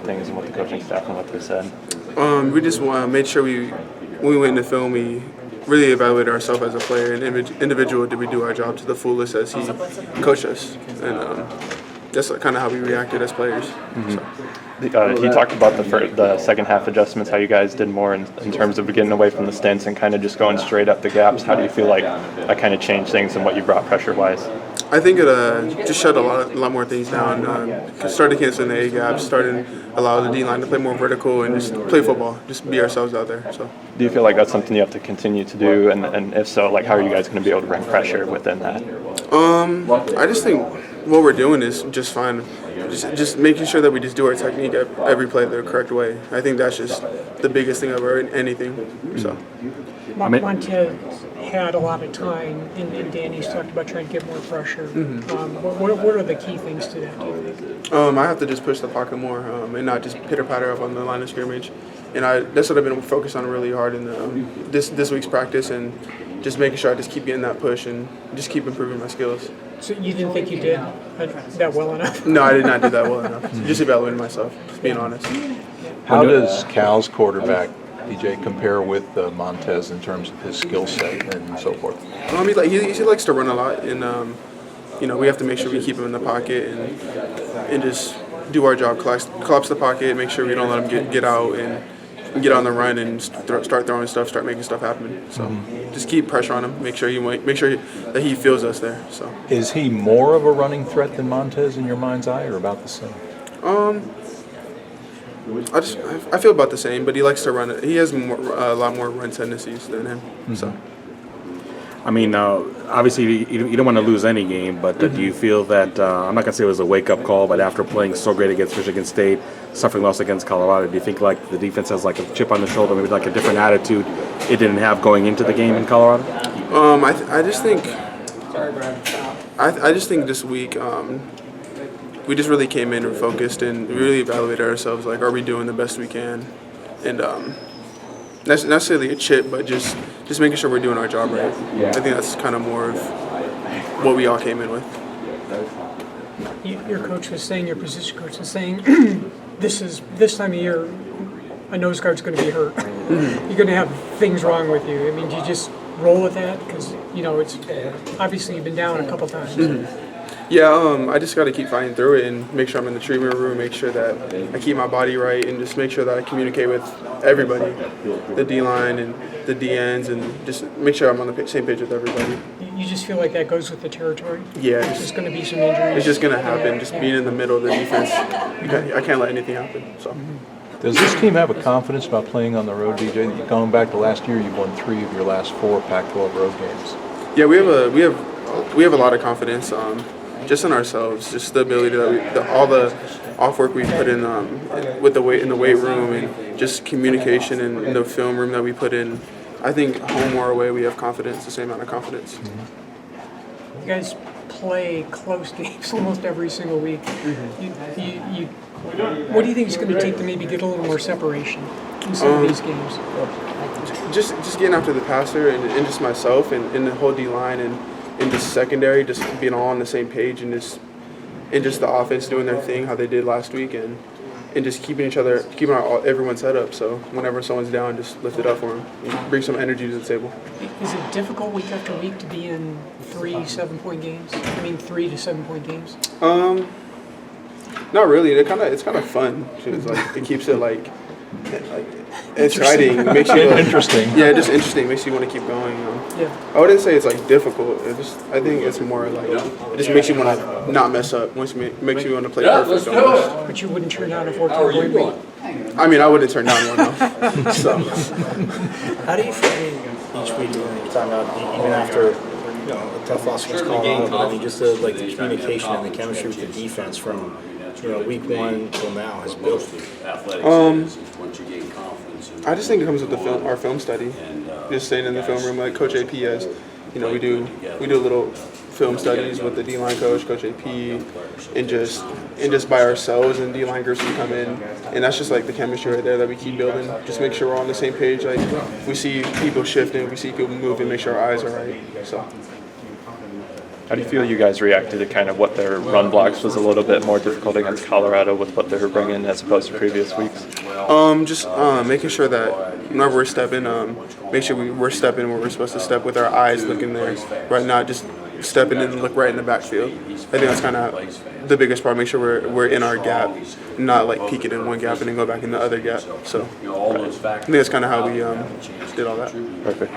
things and what the coaching staff and what they said? We just made sure when we went into film, we really evaluated ourselves as a player and individual. Did we do our job to the fullest as he coached us? And that's kind of how we reacted as players. Mm-hmm. So. He talked about the second half adjustments, how you guys did more in terms of getting away from the stints and kind of just going straight up the gaps. How do you feel like that kind of changed things and what you brought pressure-wise? I think it just shut a lot more things down. Started canceling the A gaps, started allow the D line to play more vertical and just play football, just be ourselves out there. So. Do you feel like that's something you have to continue to do? And if so, like how are you guys going to be able to bring pressure within that? I just think what we're doing is just fine. Just making sure that we just do our technique every play the correct way. I think that's just the biggest thing over anything. So. Montez had a lot of time, and Danny's talked about trying to get more pressure. Mm-hmm. What are the key things to that, do you think? I have to just push the pocket more and not just pitter-patter up on the line of scrimmage. And that's what I've been focused on really hard in this week's practice, and just making sure I just keep getting that push and just keep improving my skills. So you didn't think you did that well enough? No, I did not do that well enough. Just evaluating myself, just being honest. How does Cal's quarterback, DJ, compare with Montez in terms of his skill set and so forth? He likes to run a lot, and we have to make sure we keep him in the pocket and just do our job, collapse the pocket, make sure we don't let him get out and get on the run and start throwing stuff, start making stuff happen. So just keep pressure on him, make sure that he feels us there. So is he more of a running threat than Montez in your mind's eye, or about the same? I feel about the same, but he likes to run it. He has a lot more run tendencies than him. So. I mean, obviously you don't want to lose any game, but do you feel that, I'm not going to say it was a wake-up call, but after playing so great against Michigan State, suffering loss against Colorado, do you think like the defense has like a chip on the shoulder, maybe like a different attitude it didn't have going into the game in Colorado? I just think this week we just really came in and focused and really evaluated ourselves, like, are we doing the best we can? And not necessarily a chip, but just making sure we're doing our job right. I think that's kind of more of what we all came in with. Your coach was saying, your position coach was saying, this time of year, a nose guard's going to be hurt. You're going to have things wrong with you. I mean, do you just roll with that? Because, it's obviously you've been down a couple times. Yeah, I just got to keep fighting through it and make sure I'm in the treatment room, make sure that I keep my body right, and just make sure that I communicate with everybody, the D-line and the DNs, and just make sure I'm on the same page with everybody. You just feel like that goes with the territory? Yeah. There's just going to be some injuries? It's just going to happen, just being in the middle of the defense. I can't let anything happen. So. Does this team have a confidence about playing on the road, DJ? Going back to last year, you've won 3 of your last 4 Pac-12 road games. Yeah, we have a lot of confidence. Just in ourselves, just the ability that all the off work we put in with in the weight room, and just communication in the film room that we put in. I think home or away we have confidence, the same amount of confidence. You guys play close games almost every single week. What do you think it's going to take to maybe get a little more separation in some of these games? Just getting after the passer and just myself and the whole D line and just secondary, just being all on the same page, and just the offense doing their thing, how they did last week, and just keeping everyone's head up. So whenever someone's down, just lift it up for them, and bring some energy to the table. Is it difficult week after week to be in 3 7-point games? I mean, 3 to 7-point games. Not really. It's kind of fun. It's like it keeps it like exciting. Makes you interesting. Yeah, just interesting. Makes you want to keep going. Yeah. I wouldn't say it's like difficult. I think it's more like it just makes you want to not mess up. Makes you want to play perfect. Almost. But you wouldn't turn down a 14-point lead. I mean, I wouldn't turn down one though. So. How do you feel each week during the timeout, even after a tough loss against Colorado? But I mean, just the communication and the chemistry with the defense from week 1 till now has built. I just think it comes with our film study. Just staying in the film room, like Coach AP has. We do little film studies with the D-line coach, Coach AP, and just by ourselves, and D-line groups can come in, and that's just like the chemistry right there that we keep building. Just make sure we're on the same page. Like we see people shifting, we see people moving, make sure our eyes are right. So. How do you feel you guys reacted to kind of what their run blocks was a little bit more difficult against Colorado with what they were bringing as opposed to previous weeks? Just making sure that whenever we're stepping, make sure we're stepping where we're supposed to step with our eyes looking there, right? Not just stepping in and look right in the backfield. I think that's kind of the biggest part. Make sure we're in our gap, not like peek it in one gap and then go back in the other gap. So I think that's kind of how we did all that. Perfect.